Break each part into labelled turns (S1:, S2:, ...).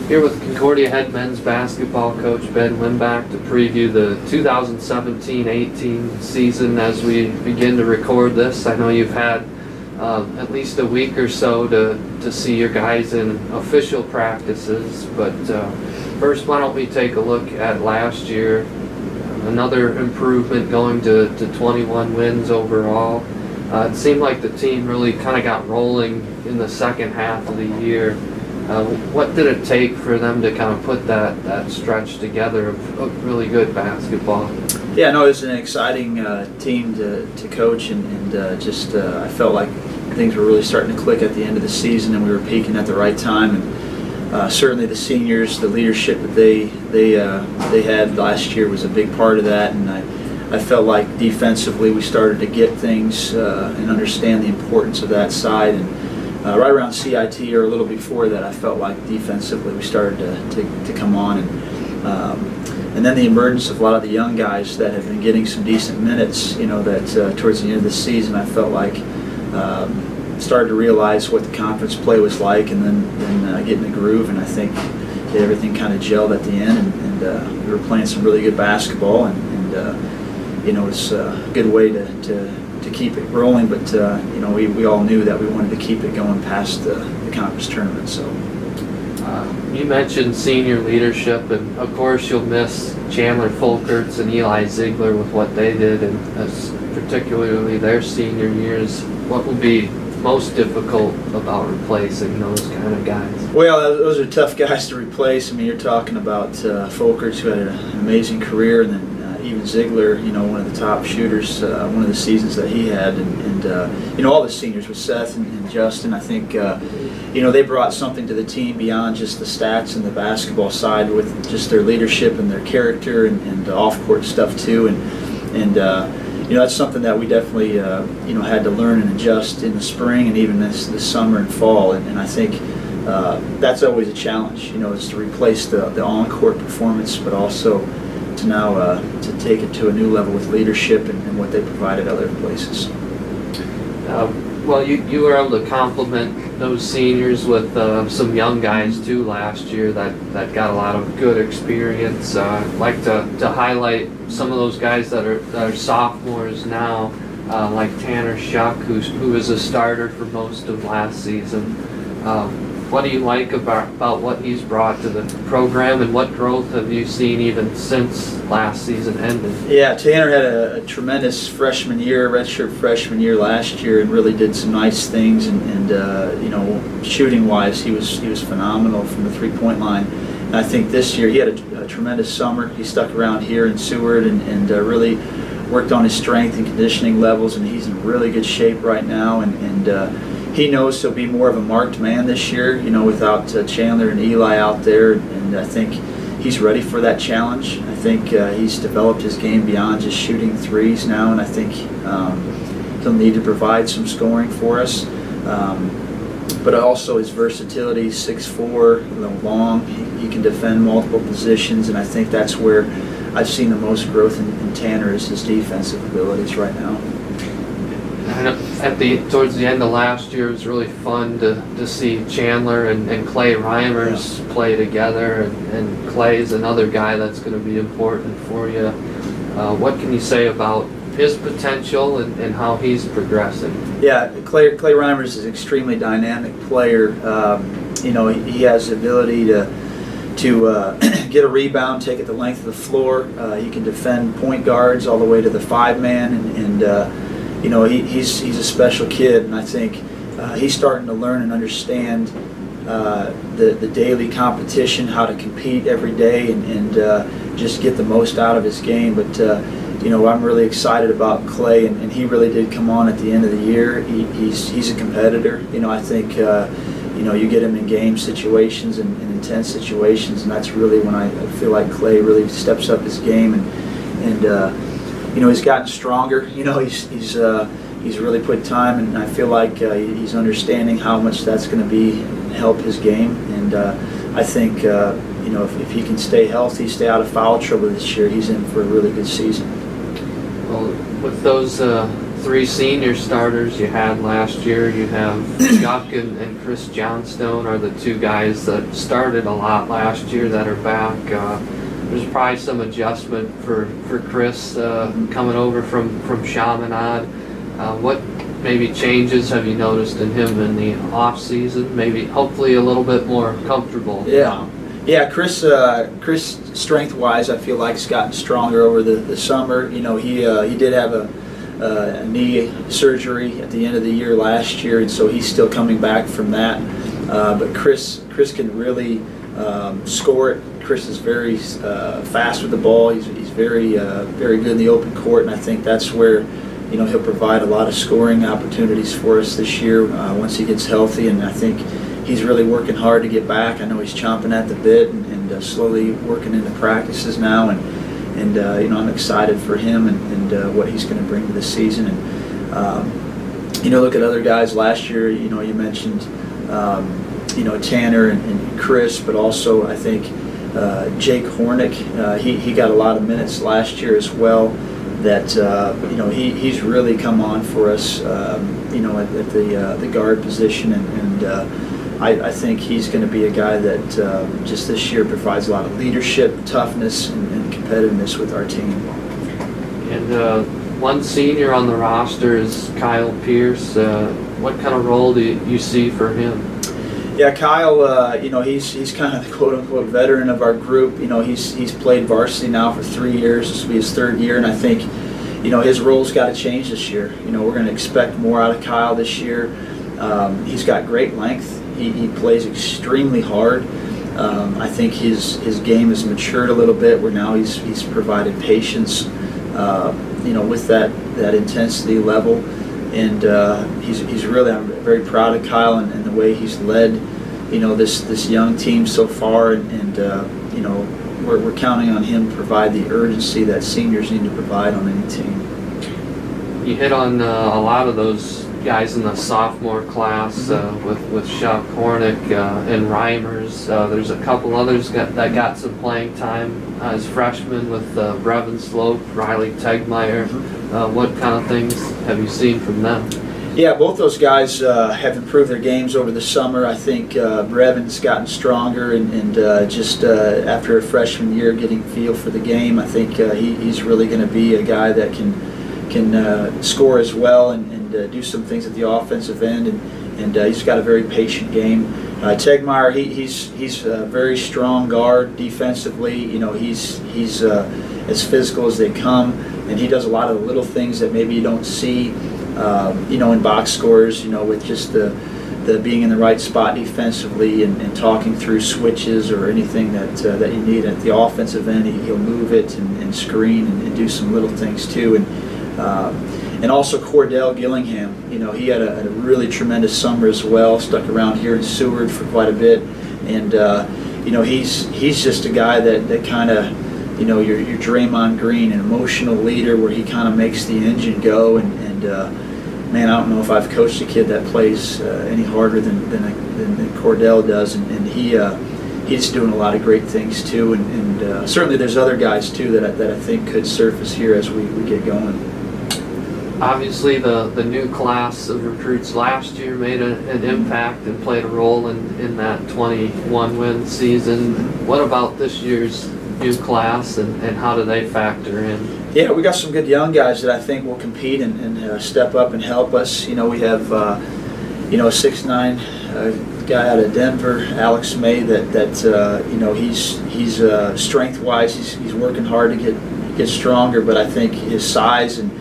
S1: Here with Concordia head men's basketball coach Ben Limback to preview the 2017-18 season as we begin to record this. I know you've had at least a week or so to see your guys in official practices, but first, why don't we take a look at last year? Another improvement, going to 21 wins overall. It seemed like the team really kind of got rolling in the second half of the year. What did it take for them to kind of put that stretch together of really good basketball?
S2: Yeah, no, it was an exciting team to coach, and I felt like things were really starting to click at the end of the season, and we were peaking at the right time. And certainly the seniors, the leadership that they had last year was a big part of that. And I felt like defensively we started to get things and understand the importance of that side. And right around CIT or a little before that, I felt like defensively we started to come on, and then the emergence of a lot of the young guys that have been getting some decent minutes. That towards the end of the season, I felt like started to realize what the conference play was like, and then get in the groove. And I think everything kind of gelled at the end, and we were playing some really good basketball, and it's a good way to keep it rolling, but we all knew that we wanted to keep it going past the conference tournament. So
S1: you mentioned senior leadership, and of course you'll miss Chandler Folkerts and Eli Ziegler with what they did, and particularly their senior years. What will be most difficult about replacing those kind of guys?
S2: Well, those are tough guys to replace. I mean, you're talking about Folkerts, who had an amazing career, and then even Ziegler, one of the top shooters, one of the seasons that he had, and all the seniors with Seth and Justin. I think they brought something to the team beyond just the stats and the basketball side, with just their leadership and their character and off-court stuff too. And that's something that we definitely had to learn and adjust in the spring and even this summer and fall. And I think that's always a challenge, is to replace the on-court performance, but also to now to take it to a new level with leadership and what they provided other places.
S1: Well, you were able to complement those seniors with some young guys too last year that got a lot of good experience. I'd like to highlight some of those guys that are sophomores now, like Tanner Shuck, who is a starter for most of last season. What do you like about what he's brought to the program, and what growth have you seen even since last season ended? Yeah,
S2: Tanner had a tremendous freshman year, redshirt freshman year last year, and really did some nice things. And shooting-wise, he was phenomenal from the three-point line. And I think this year he had a tremendous summer. He stuck around here in Seward and really worked on his strength and conditioning levels, and he's in really good shape right now. And he knows he'll be more of a marked man this year, without Chandler and Eli out there, and I think he's ready for that challenge. I think he's developed his game beyond just shooting threes now, and I think he'll need to provide some scoring for us. But also his versatility, 6'4", long, he can defend multiple positions, and I think that's where I've seen the most growth in Tanner, is his defensive abilities right now.
S1: Towards the end of last year, it was really fun to see Chandler and Clay Reimers play together, and Clay is another guy that's going to be important for you. What can you say about his potential and how he's progressing?
S2: Yeah, Clay Reimers is an extremely dynamic player. He has the ability to get a rebound, take it the length of the floor. He can defend point guards all the way to the 5-man, and he's a special kid, and I think he's starting to learn and understand the daily competition, how to compete every day, and just get the most out of his game. But I'm really excited about Clay, and he really did come on at the end of the year. He's a competitor. I think you get him in game situations and intense situations, and that's really when I feel like Clay really steps up his game, and he's gotten stronger. He's really put time, and I feel like he's understanding how much that's going to help his game. And I think if he can stay healthy, stay out of foul trouble this year, he's in for a really good season.
S1: Well, with those three senior starters you had last year. You have Guck and Chris Johnstone are the two guys that started a lot last year that are back. There's probably some adjustment for Chris coming over from Chaminade. What maybe changes have you noticed in him in the off season? Maybe hopefully a little bit more comfortable.
S2: Yeah, Chris strength wise, I feel like has gotten stronger over the summer. You know, he did have a knee surgery at the end of the year last year, and so he's still coming back from that. But Chris can really score it. Chris is very fast with the ball. He's very good in the open court, and I think that's where, you know, he'll provide a lot of scoring opportunities for us this year once he gets healthy. And I think he's really working hard to get back. I know he's chomping at the bit and slowly working into practices now. And you know, I'm excited for him and what he's going to bring to this season. And you know, look at other guys last year. You know, you mentioned you know, Tanner and Chris, but also I think Jake Hornick. He got a lot of minutes last year as well. That you know, he's really come on for us. You know, at the guard position, and I think he's going to be a guy that just this year provides a lot of leadership, toughness, and competitiveness with our team.
S1: And one senior on the roster is Kyle Pierce. What kind of role do you see for him?
S2: Yeah, Kyle, you know, he's kind of the quote-unquote veteran of our group. You know, he's played varsity now for 3 years. This will be his third year, and I think, you know, his role's got to change this year. You know, we're going to expect more out of Kyle this year. He's got great length. He plays extremely hard. I think his game has matured a little bit, where now he's provided patience, you know, with that intensity level. And he's really, I'm very proud of Kyle and the way he's led, you know, this young team so far. And you know, we're counting on him to provide the urgency that seniors need to provide on any team.
S1: You hit on a lot of those guys in the sophomore class with Chuck Hornick and Reimers. There's a couple others that got some playing time as freshmen with Brevin Slope, Riley Tegmeyer. What kind of things have you seen from them?
S2: Yeah, both those guys have improved their games over the summer. I think Brevin's gotten stronger, and just after a freshman year getting feel for the game, I think he's really going to be a guy that can score as well and do some things at the offensive end, and he's got a very patient game. Tegmeyer, he's a very strong guard defensively. You know, he's as physical as they come, and he does a lot of the little things that maybe you don't see, you know, in box scores. You know, with just the being in the right spot defensively and talking through switches or anything that you need at the offensive end. He'll move it and screen and do some little things too. And also Cordell Gillingham, you know, he had a really tremendous summer as well. Stuck around here in Seward for quite a bit, and you know, he's just a guy that kind of, you know, your Draymond Green, an emotional leader, where he kind of makes the engine go. And man, I don't know if I've coached a kid that plays any harder than Cordell does, and he's doing a lot of great things too. And certainly there's other guys too that I think could surface here as we get going.
S1: Obviously, the new class of recruits last year made an impact and played a role in that 21-win season. What about this year's new class, and how do they factor in?
S2: Yeah, we got some good young guys that I think will compete and step up and help us. You know, we have you know, a 6'9" guy out of Denver, Alex May, that you know, he's strength-wise, he's working hard to get stronger, but I think his size and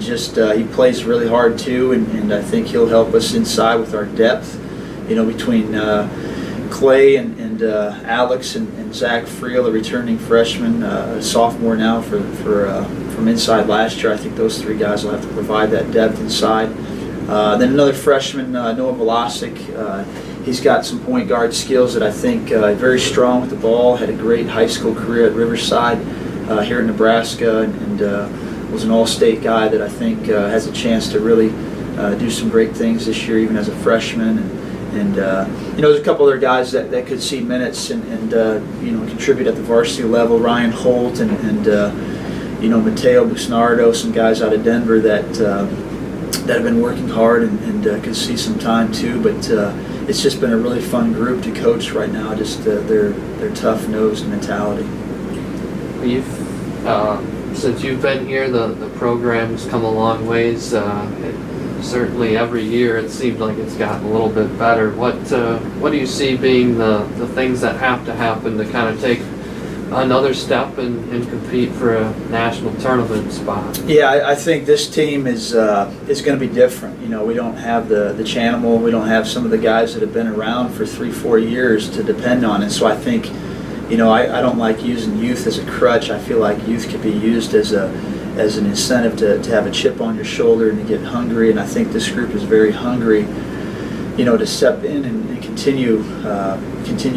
S2: just he plays really hard too, and I think he'll help us inside with our depth. You know, between Clay and Alex and Zach Friel, a returning freshman, a sophomore now from inside last year. I think those three guys will have to provide that depth inside. Then another freshman, Noah Velasic. He's got some point guard skills that I think very strong with the ball. Had a great high school career at Riverside here in Nebraska, and was an all-state guy that I think has a chance to really do some great things this year, even as a freshman. And you know, there's a couple other guys that could see minutes and you know, contribute at the varsity level. Ryan Holt and you know, Mateo Busnardo, some guys out of Denver that that have been working hard and could see some time too. But it's just been a really fun group to coach right now. Just their tough-nosed mentality.
S1: Since you've been here, the program's come a long ways. Certainly every year it seems like it's gotten a little bit better. What do you see being the things that have to happen to kind of take another step and compete for a national tournament spot?
S2: Yeah, I think this team is going to be different. You know, we don't have the Chanimal, we don't have some of the guys that have been around for 3-4 years to depend on. And so I think, you know, I don't like using youth as a crutch. I feel like youth could be used as an incentive to have a chip on your shoulder and to get hungry. And I think this group is very hungry, you know, to step in and continue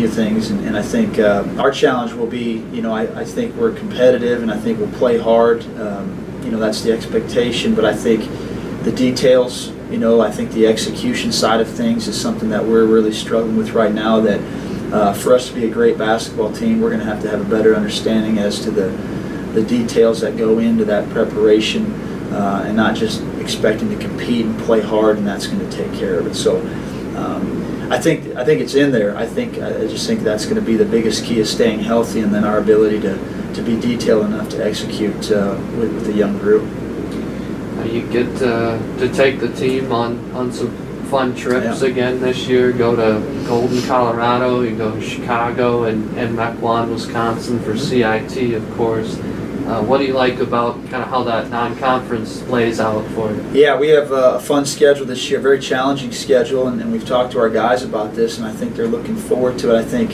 S2: things. And I think our challenge will be, you know, I think we're competitive and I think we'll play hard. You know, that's the expectation. But I think the details, you know, I think the execution side of things is something that we're really struggling with right now. That for us to be a great basketball team, we're going to have a better understanding as to the details that go into that preparation, and not just expecting to compete and play hard, and that's going to take care of it. So I think it's in there. I just think that's going to be the biggest key, is staying healthy, and then our ability to be detailed enough to execute with the young group.
S1: You get to take the team on some fun trips again this year. Go to Golden, Colorado. You go to Chicago and Mequon, Wisconsin for CIT, of course. What do you like about kind of how that non-conference plays out for you?
S2: Yeah, we have a fun schedule this year, very challenging schedule, and we've talked to our guys about this, and I think they're looking forward to it. I think,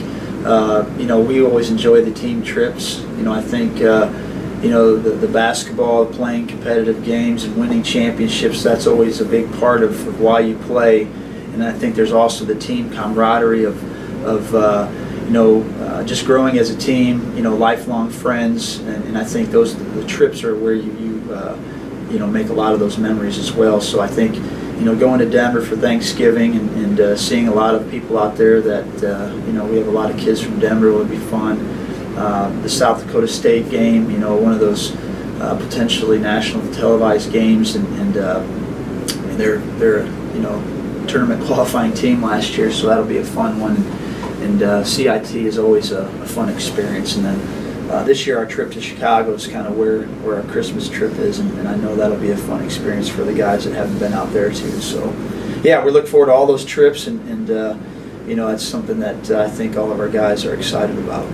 S2: you know, we always enjoy the team trips. You know, I think, you know, the basketball, playing competitive games and winning championships, that's always a big part of why you play. And I think there's also the team camaraderie of you know, just growing as a team, you know, lifelong friends, and I think the trips are where you know, make a lot of those memories as well. So I think, you know, going to Denver for Thanksgiving and seeing a lot of people out there that, you know, we have a lot of kids from Denver, would be fun. The South Dakota State game, you know, one of those potentially national televised games, and they're you know, tournament qualifying team last year, so that'll be a fun one. And CIT is always a fun experience. And then this year our trip to Chicago is kind of where our Christmas trip is, and I know that'll be a fun experience for the guys that haven't been out there too. So yeah, we look forward to all those trips, and you know, it's something that I think all of our guys are excited about.